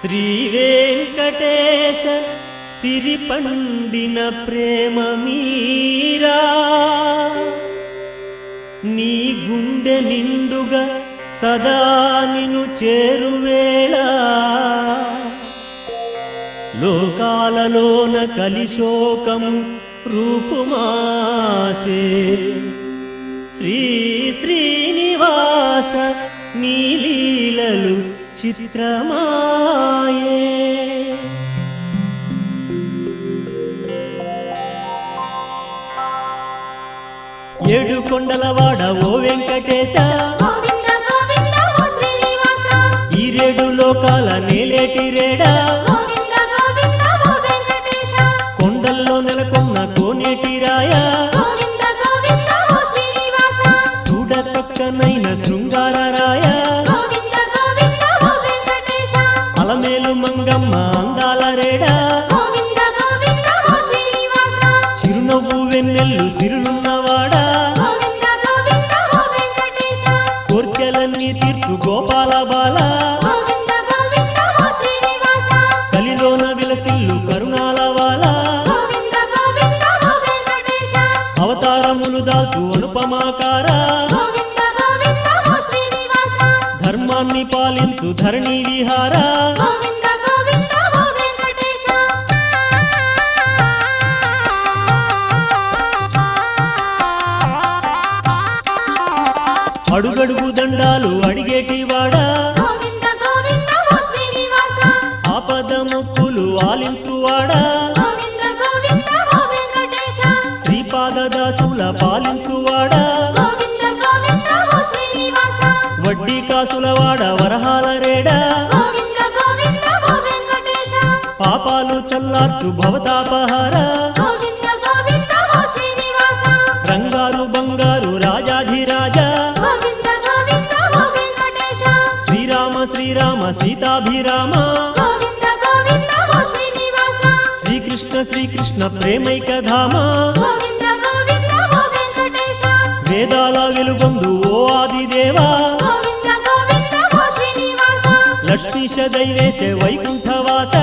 శ్రీ వెంకటేశ సిరి పండిన ప్రేమ మీరా నీ గుండె నిండుగా సదా నిన్ను చేరువేళ లోకాలలోన కలిశోకము రూపుమాసే శ్రీ శ్రీనివాస నీ లీలలు చిత్రమాయే. ఏడు కొండలవాడ ఓ వెంకటేశ, ఈరేడు లోకాల నేలేటి రేడా, కొండల్లో నెలకొన్న కోనేటి రాయా, చూడ చక్కనైన శృంగార రాయా, అలమేలు మంగమ్మ అందాల రేడా, చిరునవ్వు వెన్నెల్లు సిరులున్నవాడా, కోర్కెలన్నీ తీర్చు గోపాల బాల, కలిలోన విలసిల్లు కరుణాల వాల, అవతారములు దాల్చు అనుపమాకార, ధర్మాన్ని పాలించు ధరణి విహార. అడుగడుగు దండాలు అడిగేటి వాడా, ఆపద మొక్కులు ఆలించువాడా, శ్రీపాద దాసుల పాలించువాడా, వడ్డీ కాసులవాడ వరహాల రేడా, పాపాలు చల్లార్చు భవతాపహార, రంగారు బంగారు రాజాధిరాజా, శ్రీరామ శ్రీరామ సీతాభిరామ, శ్రీకృష్ణ శ్రీకృష్ణ ప్రేమైక ధామ, వేదాల వెలుగొందు ఓ ఆదిదేవా, లక్ష్మీశ దైవేశ వైకుంఠవాస.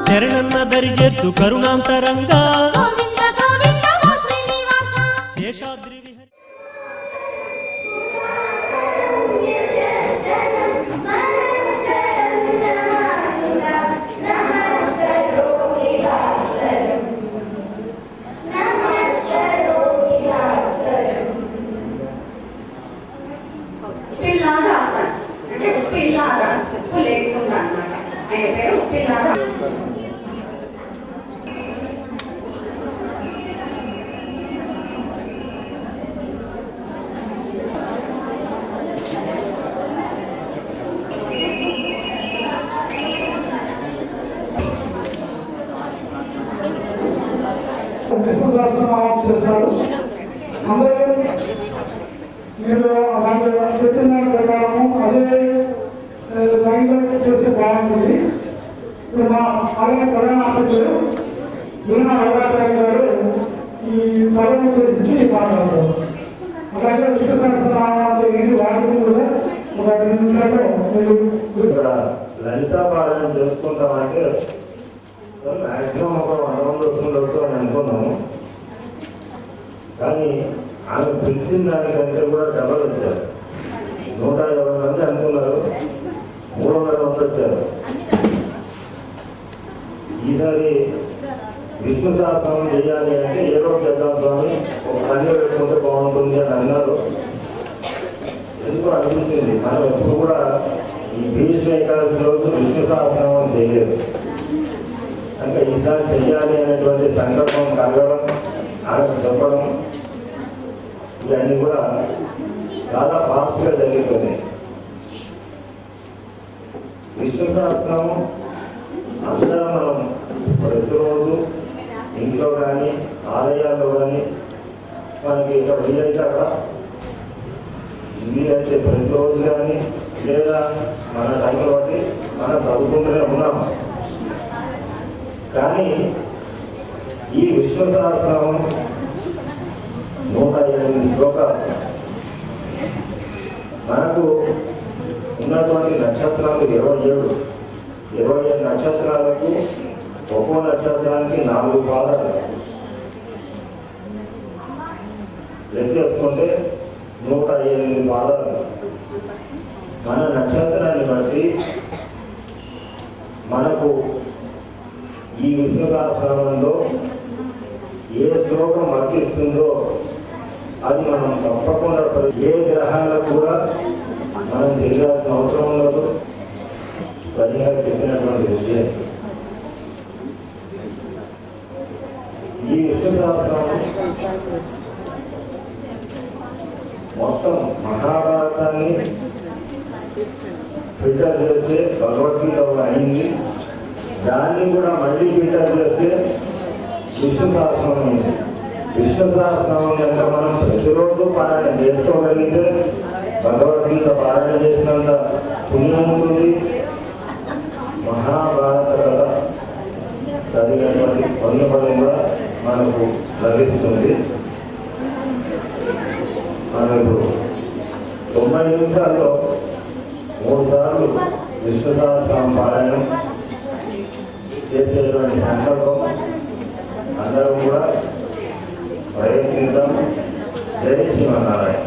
శరణన్న దరిచేర్చు కరుణాంతరంగా, శేషాద్రి విహరి. మీరు అలాంటి చెప్పిన ప్రకారము అదే లైన్లో చేస్తే బాగుంటుంది. ఇప్పుడు మా ఆలయ ప్రధాన అధ్యక్షుడు వీణ అవగాహన గారు ఈ సభ గురించి మాట్లాడతారు. అలాగే విశ్వసంస్థ వాటి కూడా ఒక 2 నిమిషాలు లలితా పాలన చేసుకుంటామంటే మ్యాక్సిమం ఒక 100 మంది వస్తుండొచ్చు అని అనుకున్నాము. కానీ ఆమె పిలిచిన దానికంటే కూడా డబల్ వచ్చారు. 150 మంది అనుకున్నారు, 300 మంది వచ్చారు. ఈసారి విష్ణు సహస్రనామం చేయాలి అంటే ఏదో చేద్దాం స్వామి, ఒక సంఖ్య పెట్టుకుంటే బాగుంటుంది అని అన్నారు. ఎందుకు అనిపించింది, మనం ఎప్పుడు కూడా ఈ భీష్మ ఏకాదశి రోజు విష్ణు సహస్రనామం చేయలేదు. అంటే ఈసారి చెయ్యాలి అనేటువంటి సంకల్పం కలగడం, ఆమె చెప్పడం, ఇవన్నీ కూడా చాలా ఫాస్ట్గా జరిగిపోయినాయి. విష్ణు సహస్రనామం అందరం మనం ప్రతిరోజు ఇంట్లో కానీ ఆలయాల్లో కానీ మనకి ఇక్కడ వీలైతే అక్కడ వీలైతే ప్రతిరోజు కానీ లేదా మన టైంలో బట్టి మనం చదువుకుంటూనే ఉన్నాం. కానీ ఈ విష్ణు సహస్రనామం 108 శ్లోకాలు. మనకు ఉన్నటువంటి నక్షత్రాలు 27. 27 నక్షత్రాలకు ఒక్కో నక్షత్రానికి 4 పాదాలు లెక్కేసుకుంటే 108 పాదాలు. మన నక్షత్రాన్ని బట్టి మనకు ఈ విష్ణు సహస్రనామంలో ఏ శ్లోకం వర్తిస్తుందో అది మనం తప్పకుండా ఏ గ్రహాలకు కూడా మనం తెలియాల్సిన అవసరం ఉండదు. స్వయంగా చెప్పినటువంటి విషయం. ఈ విష్ణు సహస్రనామం మొత్తం మహాభారతాన్ని ఫిల్టర్ చేస్తే భగవద్గీత అయింది. దాన్ని కూడా మళ్ళీ ఫిల్టర్ చేస్తే విష్ణు సహస్రనామం ఉంది. విష్ణు సహస్రనామం కనుక మనం ప్రతిరోజు పారాయణ చేసుకోగలిగితే భగవద్గీత పారాయణ చేసినంత పుణ్యం ఉంటుంది. మహాభారత కథ చదివినటువంటి పొందపడం కూడా మనకు లభిస్తుంది. మనకు 90 నిమిషాల్లో 3 సార్లు విష్ణు సహస్రనామం పారాయణం చేసేటువంటి సంకల్పం అందరం కూడా ప్రయత్నిద్దాం. జై శ్రీమన్నారాయణ.